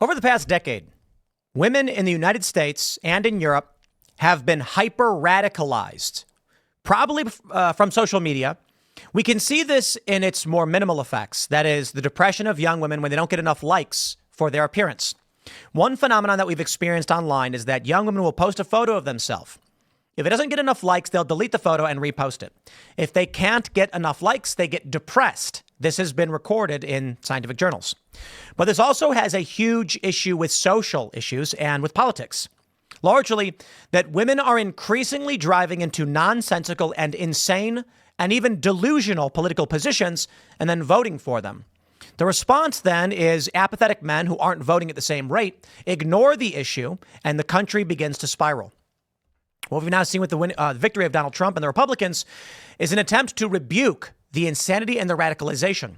Over the past decade, women in the United States and in Europe have been hyper-radicalized, probably from social media. We can see this in its more minimal effects, that is, the depression of young women when they don't get enough likes for their appearance. One phenomenon that we've experienced online is that young women will post a photo of themselves. If it doesn't get enough likes, they'll delete the photo and repost it. If they can't get enough likes, they get depressed. This has been recorded in scientific journals. But this also has a huge issue with social issues and with politics. Largely, that women are increasingly driving into nonsensical and insane and even delusional political positions and then voting for them. The response then is apathetic men who aren't voting at the same rate ignore the issue and the country begins to spiral. What we've now seen with the victory of Donald Trump and the Republicans is an attempt to rebuke the insanity and the radicalization.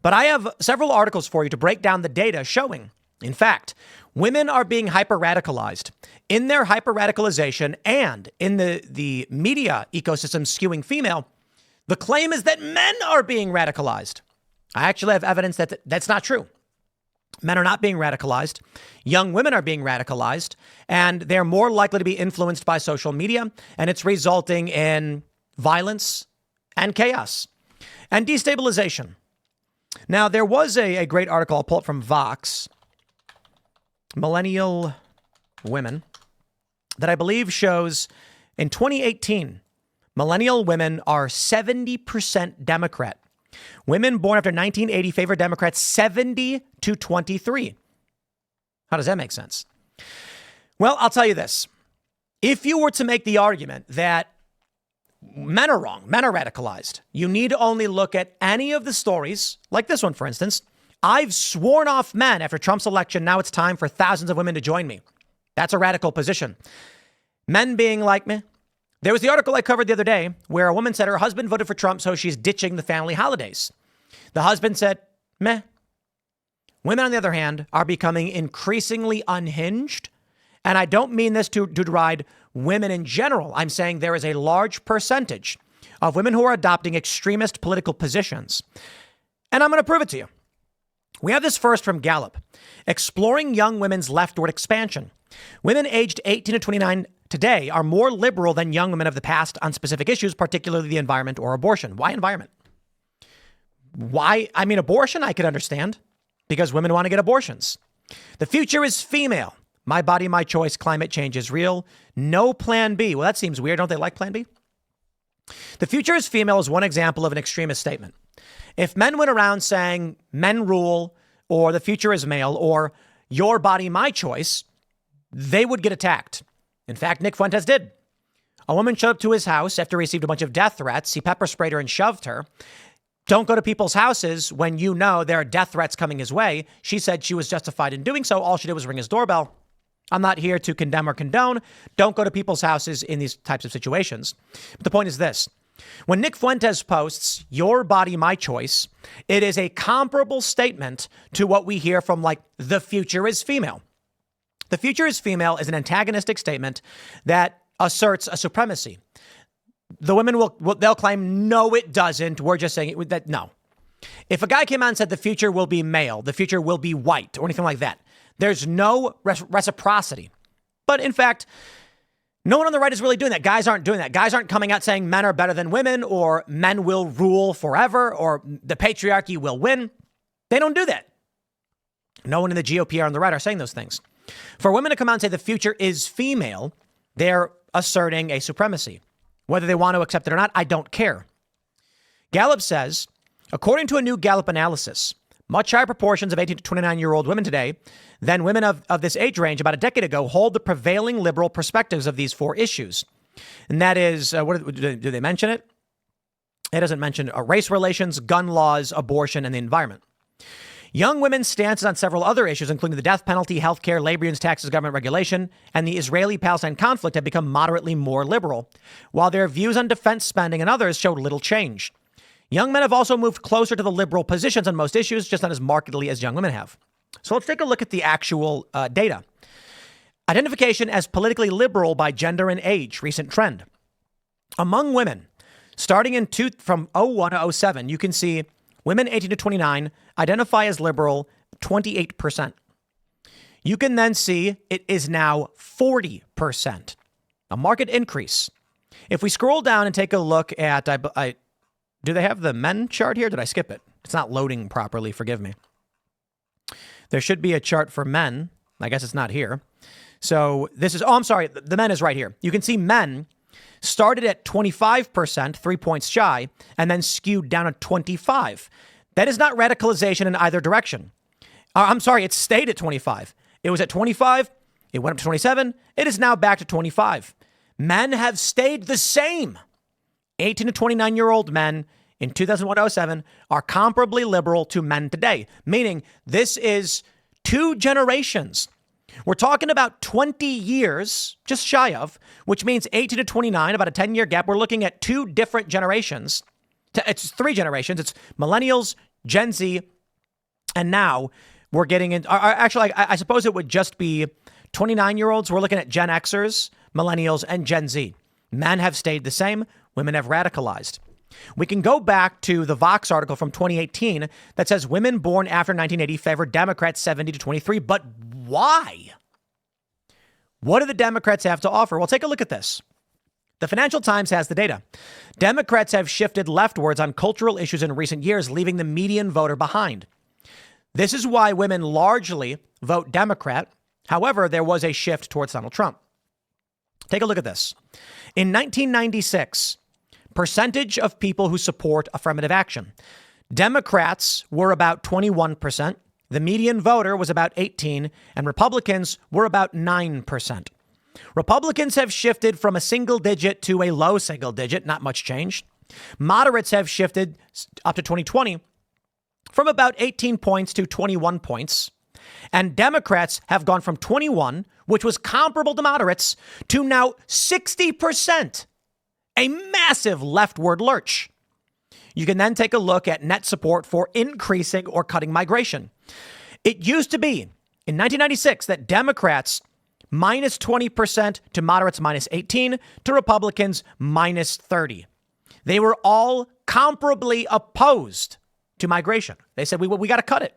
But I have several articles for you to break down the data showing, in fact, women are being hyper-radicalized. In their hyper-radicalization and in the media ecosystem skewing female, the claim is that men are being radicalized. I actually have evidence that that's not true. Men are not being radicalized. Young women are being radicalized, and they're more likely to be influenced by social media, and it's resulting in violence and chaos and destabilization. Now, there was a great article, I'll pull it from Vox, Millennial Women, that I believe shows in 2018, millennial women are 70% Democrat. Women born after 1980 favor Democrats 70-23. How does that make sense? Well, I'll tell you this. If you were to make the argument that men are wrong, men are radicalized, you need to only look at any of the stories, like this one, for instance. I've sworn off men after Trump's election. Now it's time for thousands of women to join me. That's a radical position. Men being like me. There was the article I covered the other day where a woman said her husband voted for Trump, so she's ditching the family holidays. The husband said, meh. Women, on the other hand, are becoming increasingly unhinged. And I don't mean this to deride women in general. I'm saying there is a large percentage of women who are adopting extremist political positions. And I'm going to prove it to you. We have this first from Gallup, exploring young women's leftward expansion. Women aged 18 to 29 today are more liberal than young women of the past on specific issues, particularly the environment or abortion. Why environment? Why? I mean, abortion, I could understand because women want to get abortions. The future is female. My body, my choice. Climate change is real. No plan B. Well, that seems weird. Don't they like plan B? The future is female is one example of an extremist statement. If men went around saying men rule or the future is male or your body, my choice, they would get attacked. In fact, Nick Fuentes did. A woman showed up to his house after he received a bunch of death threats. He pepper sprayed her and shoved her. Don't go to people's houses when you know there are death threats coming his way. She said she was justified in doing so. All she did was ring his doorbell. I'm not here to condemn or condone. Don't go to people's houses in these types of situations. But the point is this. When Nick Fuentes posts, your body, my choice, it is a comparable statement to what we hear from like the future is female. The future is female is an antagonistic statement that asserts a supremacy. The women they'll claim, no, it doesn't. We're just saying it, that no. If a guy came out and said the future will be male, the future will be white or anything like that, there's no reciprocity. But in fact, no one on the right is really doing that. Guys aren't doing that. Guys aren't coming out saying men are better than women or men will rule forever or the patriarchy will win. They don't do that. No one in the GOP or on the right are saying those things. For women to come out and say the future is female, they're asserting a supremacy. Whether they want to accept it or not, I don't care. Gallup says, according to a new Gallup analysis, much higher proportions of 18 to 29-year-old women today than women of this age range about a decade ago hold the prevailing liberal perspectives of these four issues. And that is, do they mention it? It doesn't mention race relations, gun laws, abortion, and the environment. Young women's stances on several other issues, including the death penalty, healthcare, labor unions, taxes, government regulation, and the Israeli-Palestine conflict have become moderately more liberal, while their views on defense spending and others showed little change. Young men have also moved closer to the liberal positions on most issues, just not as markedly as young women have. So let's take a look at the actual data. Identification as politically liberal by gender and age, recent trend. Among women, starting from 01 to 07, you can see women 18 to 29 identify as liberal, 28%. You can then see it is now 40%, a market increase. If we scroll down and take a look at, do they have the men chart here? Did I skip it? It's not loading properly. Forgive me. There should be a chart for men. I guess it's not here. So this is, I'm sorry. The men is right here. You can see men started at 25%, 3 points shy, and then skewed down to 25. That is not radicalization in either direction. I'm sorry. It stayed at 25. It was at 25. It went up to 27. It is now back to 25. Men have stayed the same. 18 to 29-year-old men in 2007 are comparably liberal to men today, meaning this is 2 generations. We're talking about 20 years, just shy of, which means 18 to 29, about a 10-year gap. We're looking at 2 different generations. It's 3 generations. It's millennials, Gen Z, and now we're getting in. Actually, I suppose it would just be 29-year-olds. We're looking at Gen Xers, millennials, and Gen Z. Men have stayed the same. Women have radicalized. We can go back to the Vox article from 2018 that says women born after 1980 favor Democrats 70 to 23. But why? What do the Democrats have to offer? Well, take a look at this. The Financial Times has the data. Democrats have shifted leftwards on cultural issues in recent years, leaving the median voter behind. This is why women largely vote Democrat. However, there was a shift towards Donald Trump. Take a look at this. In 1996, percentage of people who support affirmative action. Democrats were about 21%. The median voter was about 18%, and Republicans were about 9%. Republicans have shifted from a single digit to a low single digit, not much change. Moderates have shifted up to 2020 from about 18 points to 21 points. And Democrats have gone from 21, which was comparable to moderates, to now 60%. A massive leftward lurch. You can then take a look at net support for increasing or cutting migration. It used to be in 1996 that Democrats minus 20% to moderates minus 18 to Republicans minus 30. They were all comparably opposed to migration. They said, we got to cut it.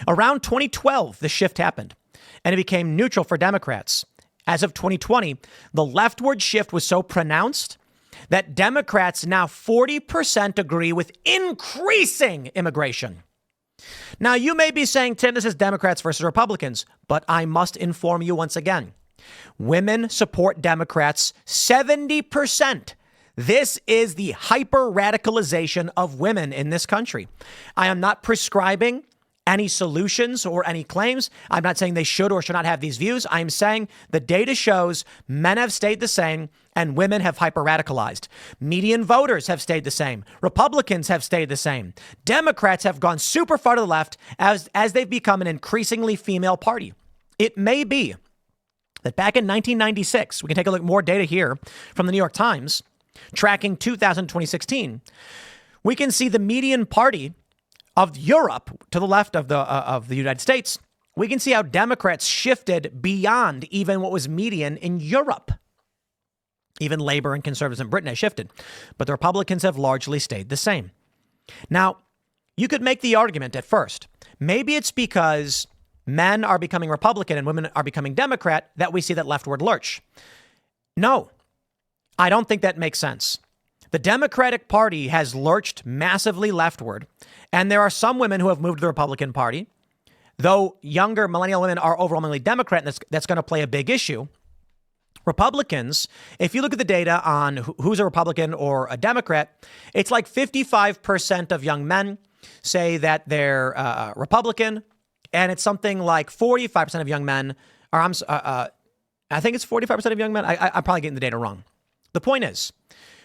Around 2012, the shift happened and it became neutral for Democrats. As of 2020, the leftward shift was so pronounced that Democrats now 40% agree with increasing immigration. Now, you may be saying, Tim, this is Democrats versus Republicans, but I must inform you once again. Women support Democrats 70%. This is the hyper-radicalization of women in this country. I am not prescribing any solutions or any claims. I'm not saying they should or should not have these views. I'm saying the data shows men have stayed the same and women have hyper-radicalized. Median voters have stayed the same. Republicans have stayed the same. Democrats have gone super far to the left as they've become an increasingly female party. It may be that back in 1996, we can take a look at more data here from the New York Times, tracking 2016, we can see the median party of Europe to the left of the United States. We can see how Democrats shifted beyond even what was median in Europe. Even labor and conservatives in Britain have shifted, but the Republicans have largely stayed the same. Now, you could make the argument at first, maybe it's because men are becoming Republican and women are becoming Democrat that we see that leftward lurch. No, I don't think that makes sense. The Democratic Party has lurched massively leftward, and there are some women who have moved to the Republican Party. Though younger millennial women are overwhelmingly Democrat, and that's going to play a big issue. Republicans, if you look at the data on who's a Republican or a Democrat, it's like 55% of young men say that they're Republican, and it's something like 45% of young men, or I think it's 45% of young men. I'm probably getting the data wrong. The point is,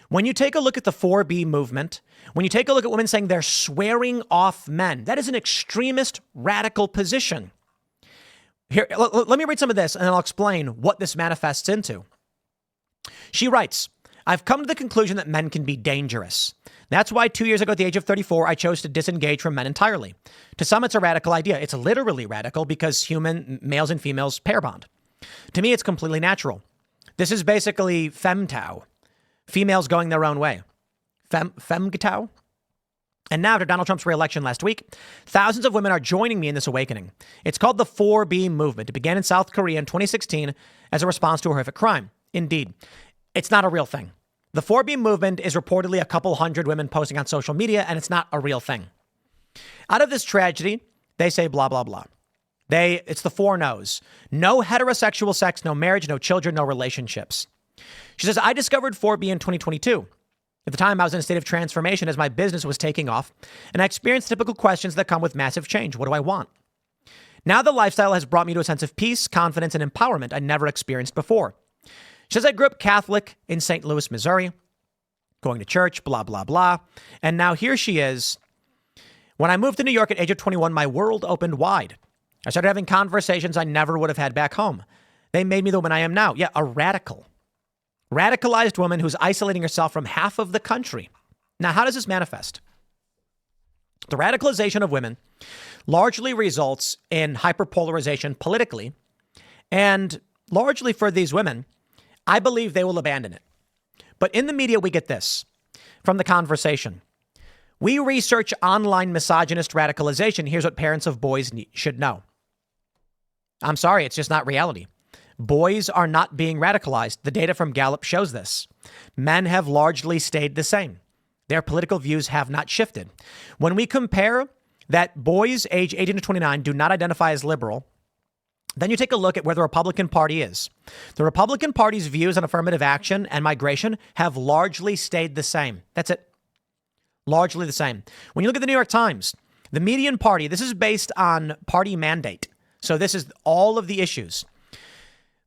when you take a look at the 4B movement, when you take a look at women saying they're swearing off men, that is an extremist radical position. Here, let me read some of this and then I'll explain what this manifests into. She writes, I've come to the conclusion that men can be dangerous. That's why 2 years ago at the age of 34, I chose to disengage from men entirely. To some, it's a radical idea. It's literally radical because males and females pair bond. To me, it's completely natural. This is basically femtau. Females going their own way. Femgtau? And now, after Donald Trump's re-election last week, thousands of women are joining me in this awakening. It's called the 4B movement. It began in South Korea in 2016 as a response to a horrific crime. Indeed, it's not a real thing. The 4B movement is reportedly a couple hundred women posting on social media, and it's not a real thing. Out of this tragedy, they say blah, blah, blah. It's the 4 no's. No heterosexual sex, no marriage, no children, no relationships. She says, I discovered 4B in 2022. At the time, I was in a state of transformation as my business was taking off, and I experienced typical questions that come with massive change. What do I want? Now the lifestyle has brought me to a sense of peace, confidence, and empowerment I never experienced before. She says, I grew up Catholic in St. Louis, Missouri, going to church, blah, blah, blah. And now here she is. When I moved to New York at age of 21, my world opened wide. I started having conversations I never would have had back home. They made me the woman I am now. Yeah, a radicalized woman who's isolating herself from half of the country. Now, how does this manifest? The radicalization of women largely results in hyperpolarization politically. And largely for these women, I believe they will abandon it. But in the media, we get this from the conversation. We research online misogynist radicalization. Here's what parents of boys should know. I'm sorry, it's just not reality. Boys are not being radicalized. The data from Gallup shows this. Men have largely stayed the same. Their political views have not shifted. When we compare that boys age 18 to 29 do not identify as liberal, then you take a look at where the Republican Party is. The Republican Party's views on affirmative action and migration have largely stayed the same. That's it. Largely the same. When you look at the New York Times, the median party, this is based on party mandate. So this is all of the issues.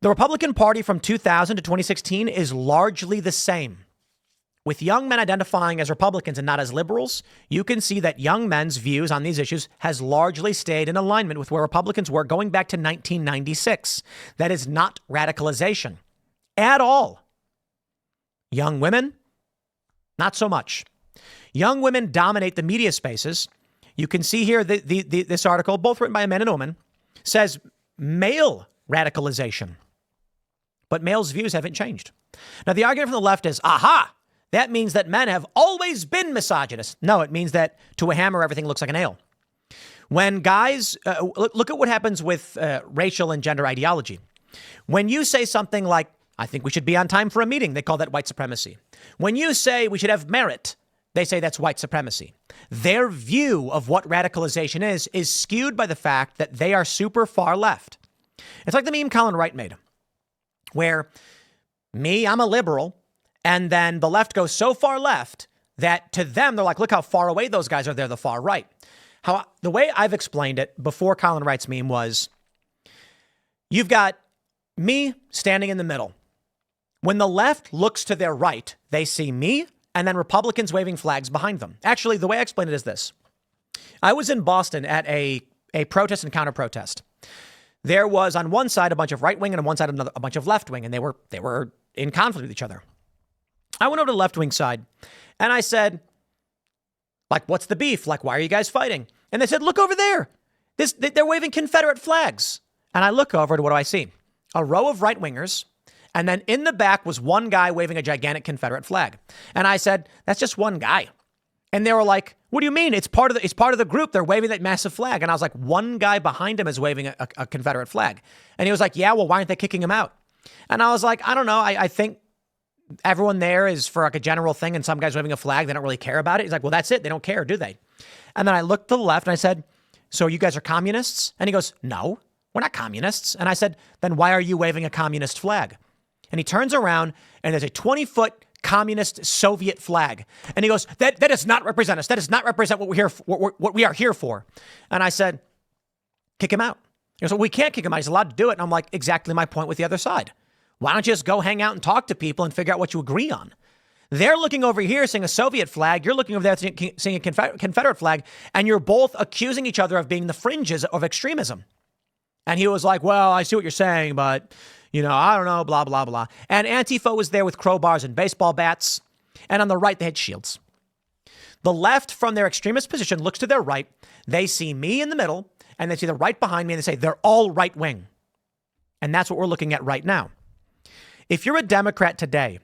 The Republican Party from 2000 to 2016 is largely the same. With young men identifying as Republicans and not as liberals, you can see that young men's views on these issues has largely stayed in alignment with where Republicans were going back to 1996. That is not radicalization at all. Young women, not so much. Young women dominate the media spaces. You can see here this article, both written by a man and a woman, says male radicalization. But males' views haven't changed. Now, the argument from the left is, aha, that means that men have always been misogynist. No, it means that to a hammer, everything looks like a nail. When guys, look at what happens with racial and gender ideology. When you say something like, I think we should be on time for a meeting, they call that white supremacy. When you say we should have merit, they say that's white supremacy. Their view of what radicalization is skewed by the fact that they are super far left. It's like the meme Colin Wright made, where I'm a liberal, and then the left goes so far left that to them, they're like, look how far away those guys are. They're the far right. The way I've explained it before Colin Wright's meme was, you've got me standing in the middle. When the left looks to their right, they see me and then Republicans waving flags behind them. Actually, the way I explain it is this. I was in Boston at a protest and counter protest. There was on one side a bunch of right wing and on one side a bunch of left wing, and they were in conflict with each other. I went over to the left wing side and I said, like, what's the beef? Like, why are you guys fighting? And they said, look over there. They're waving Confederate flags. And I look over to what do I see? A row of right wingers. And then in the back was one guy waving a gigantic Confederate flag. And I said, that's just one guy. And they were like, what do you mean? It's part of the group. They're waving that massive flag. And I was like, one guy behind him is waving a Confederate flag. And he was like, yeah, well, why aren't they kicking him out? And I was like, I don't know. I think everyone there is for like a general thing. And some guys waving a flag, they don't really care about it. He's like, well, that's it. They don't care, do they? And then I looked to the left and I said, so you guys are communists? And he goes, no, we're not communists. And I said, then why are you waving a communist flag? And he turns around and there's a 20-foot communist Soviet flag. And he goes, that does not represent us. That does not represent what we are here for. And I said, kick him out. He goes, well, we can't kick him out. He's allowed to do it. And I'm like, exactly my point with the other side. Why don't you just go hang out and talk to people and figure out what you agree on? They're looking over here seeing a Soviet flag. You're looking over there seeing a Confederate flag. And you're both accusing each other of being the fringes of extremism. And he was like, well, I see what you're saying, but, I don't know, blah, blah, blah. And Antifa was there with crowbars and baseball bats. And on the right, they had shields. The left, from their extremist position, looks to their right. They see me in the middle, and they see the right behind me, and they say, they're all right wing. And that's what we're looking at right now. If you're a Democrat today,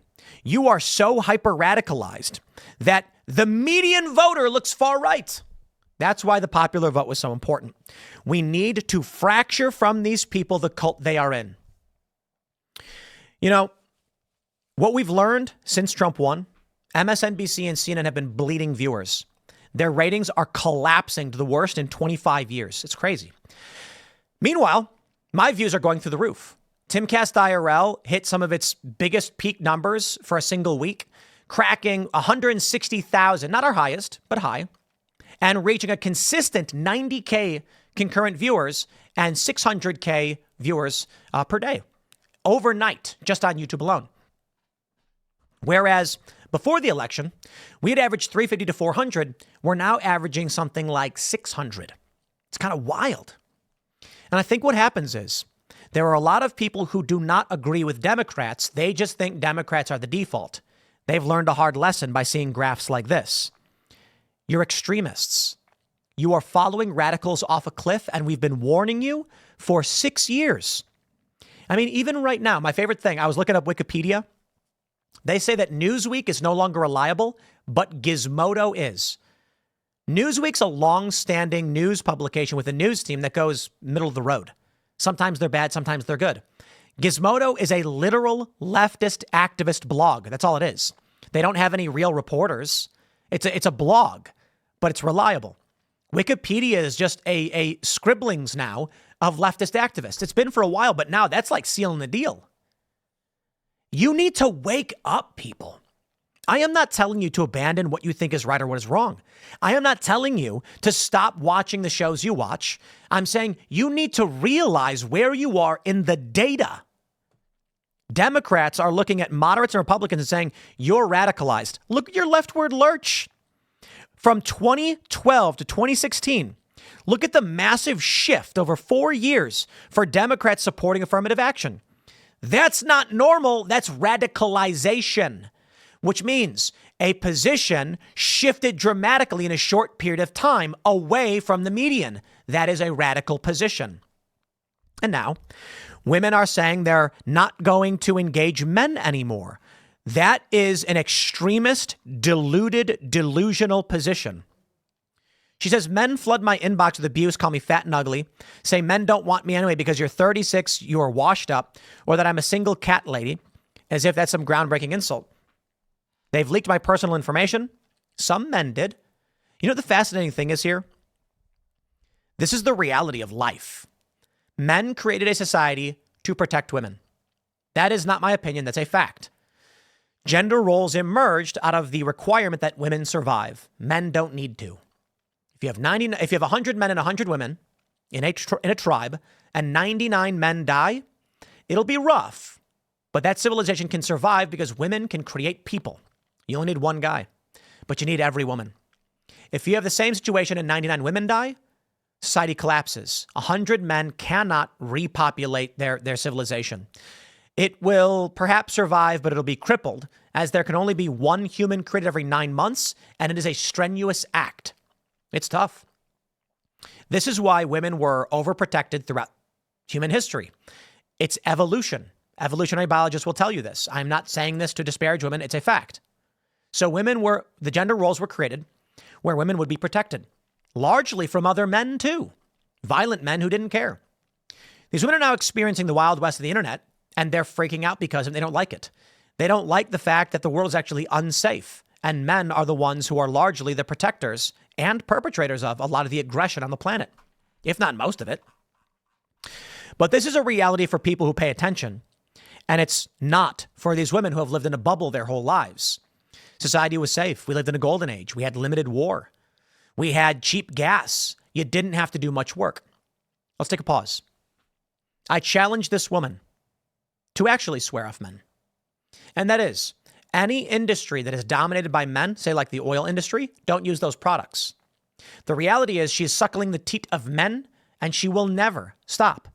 You are so hyper-radicalized that the median voter looks far right. That's why the popular vote was so important. We need to fracture from these people the cult they are in. You know, what we've learned since Trump won, MSNBC and CNN have been bleeding viewers. Their ratings are collapsing to the worst in 25 years. It's crazy. Meanwhile, my views are going through the roof. Timcast IRL hit some of its biggest peak numbers for a single week, cracking 160,000, not our highest, but high, and reaching a consistent 90K concurrent viewers and 600K viewers per day overnight, just on YouTube alone. Whereas before the election, we had averaged 350 to 400. We're now averaging something like 600. It's kind of wild. And I think what happens is there are a lot of people who do not agree with Democrats. They just think Democrats are the default. They've learned a hard lesson by seeing graphs like this. You're extremists. You are following radicals off a cliff, and we've been warning you for 6 years. I mean, even right now, my favorite thing, I was looking up Wikipedia. They say that Newsweek is no longer reliable, but Gizmodo is. Newsweek's a long-standing news publication with a news team that goes middle of the road. Sometimes they're bad, sometimes they're good. Gizmodo is a literal leftist activist blog. That's all it is. They don't have any real reporters. It's a blog, but it's reliable. Wikipedia is just a scribblings now of leftist activists. It's been for a while, but now that's like sealing the deal. You need to wake up, people. I am not telling you to abandon what you think is right or what is wrong. I am not telling you to stop watching the shows you watch. I'm saying you need to realize where you are in the data. Democrats are looking at moderates and Republicans and saying, you're radicalized. Look at your leftward lurch. From 2012 to 2016, look at the massive shift over 4 years for Democrats supporting affirmative action. That's not normal. That's radicalization, which means a position shifted dramatically in a short period of time away from the median. That is a radical position. And now women are saying they're not going to engage men anymore. That is an extremist, deluded, delusional position. She says, men flood my inbox with abuse, call me fat and ugly, say men don't want me anyway because you're 36, you are washed up, or that I'm a single cat lady, as if that's some groundbreaking insult. They've leaked my personal information. Some men did. You know what the fascinating thing is here? This is the reality of life. Men created a society to protect women. That is not my opinion. That's a fact. Gender roles emerged out of the requirement that women survive. Men don't need to. If you have 100 men and 100 women in a tribe and 99 men die, it'll be rough. But that civilization can survive because women can create people. You only need one guy, but you need every woman. If you have the same situation and 99 women die, society collapses. 100 men cannot repopulate their civilization. It will perhaps survive, but it'll be crippled, as there can only be one human created every 9 months, and it is a strenuous act. It's tough. This is why women were overprotected throughout human history. It's evolution. Evolutionary biologists will tell you this. I'm not saying this to disparage women. It's a fact. So the gender roles were created where women would be protected, largely from other men too, violent men who didn't care. These women are now experiencing the Wild West of the internet, and they're freaking out because they don't like it. They don't like the fact that the world is actually unsafe, and men are the ones who are largely the protectors and perpetrators of a lot of the aggression on the planet, if not most of it. But this is a reality for people who pay attention, and it's not for these women who have lived in a bubble their whole lives. Society was safe. We lived in a golden age. We had limited war. We had cheap gas. You didn't have to do much work. Let's take a pause. I challenge this woman to actually swear off men. And that is, any industry that is dominated by men, say like the oil industry, don't use those products. The reality is she's suckling the teat of men, and she will never stop.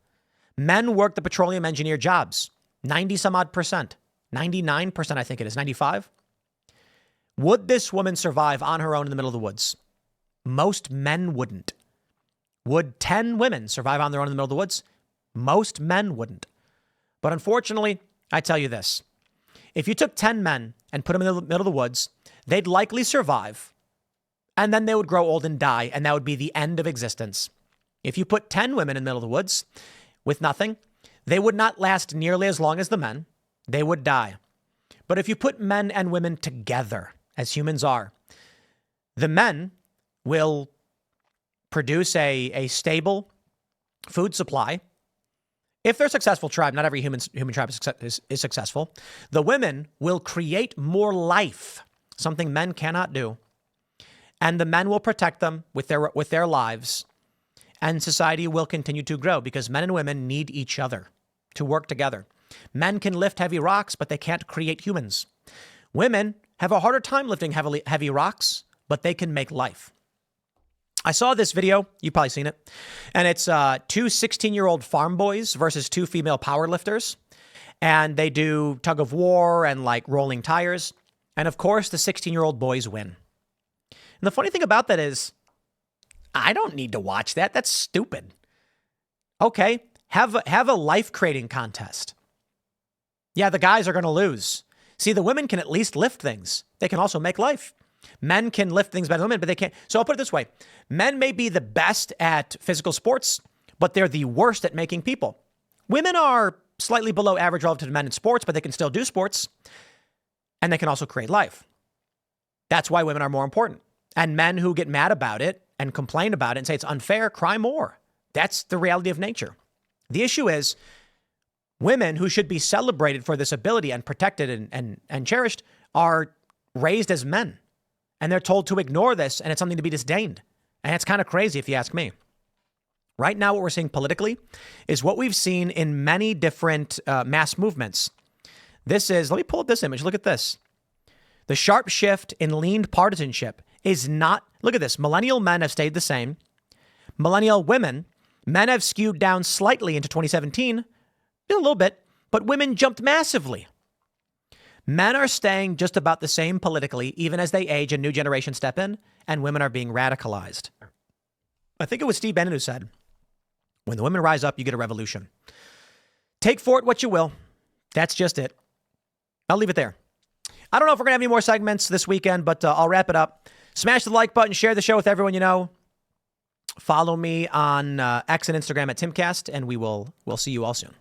Men work the petroleum engineer jobs, 90 some odd percent, 99%, I think it is, 95. Would this woman survive on her own in the middle of the woods? Most men wouldn't. Would 10 women survive on their own in the middle of the woods? Most men wouldn't. But unfortunately, I tell you this, If you took 10 men and put them in the middle of the woods, they'd likely survive. And then they would grow old and die, and that would be the end of existence. If you put 10 women in the middle of the woods with nothing, they would not last nearly as long as the men. They would die. But if you put men and women together, as humans are, the men will produce a stable food supply. If they're a successful tribe, not every human tribe is successful. The women will create more life, something men cannot do. And the men will protect them with their lives. And society will continue to grow because men and women need each other to work together. Men can lift heavy rocks, but they can't create humans. Women have a harder time lifting heavy rocks, but they can make life. I saw this video. You've probably seen it. And it's two 16-year-old farm boys versus two female power lifters. And they do tug of war and like rolling tires. And of course, the 16-year-old boys win. And the funny thing about that is, I don't need to watch that. That's stupid. Okay, have a life-creating contest. Yeah, the guys are going to lose. See, the women can at least lift things. They can also make life. Men can lift things better than women, but they can't. So I'll put it this way. Men may be the best at physical sports, but they're the worst at making people. Women are slightly below average relative to men in sports, but they can still do sports. And they can also create life. That's why women are more important. And men who get mad about it and complain about it and say it's unfair, cry more. That's the reality of nature. The issue is women who should be celebrated for this ability and protected and cherished are raised as men. And they're told to ignore this, and it's something to be disdained. And it's kind of crazy if you ask me. Right now, what we're seeing politically is what we've seen in many different mass movements. This is, let me pull up this image. Look at this. The sharp shift in leaned partisanship is not, look at this. Millennial men have stayed the same. Millennial women, men have skewed down slightly into 2017, a little bit, but women jumped massively. Men are staying just about the same politically, even as they age and new generations step in, and women are being radicalized. I think it was Steve Bannon who said, when the women rise up, you get a revolution. Take for it what you will. That's just it. I'll leave it there. I don't know if we're going to have any more segments this weekend, but I'll wrap it up. Smash the like button, share the show with everyone you know. Follow me on X and Instagram at Timcast, and we'll see you all soon.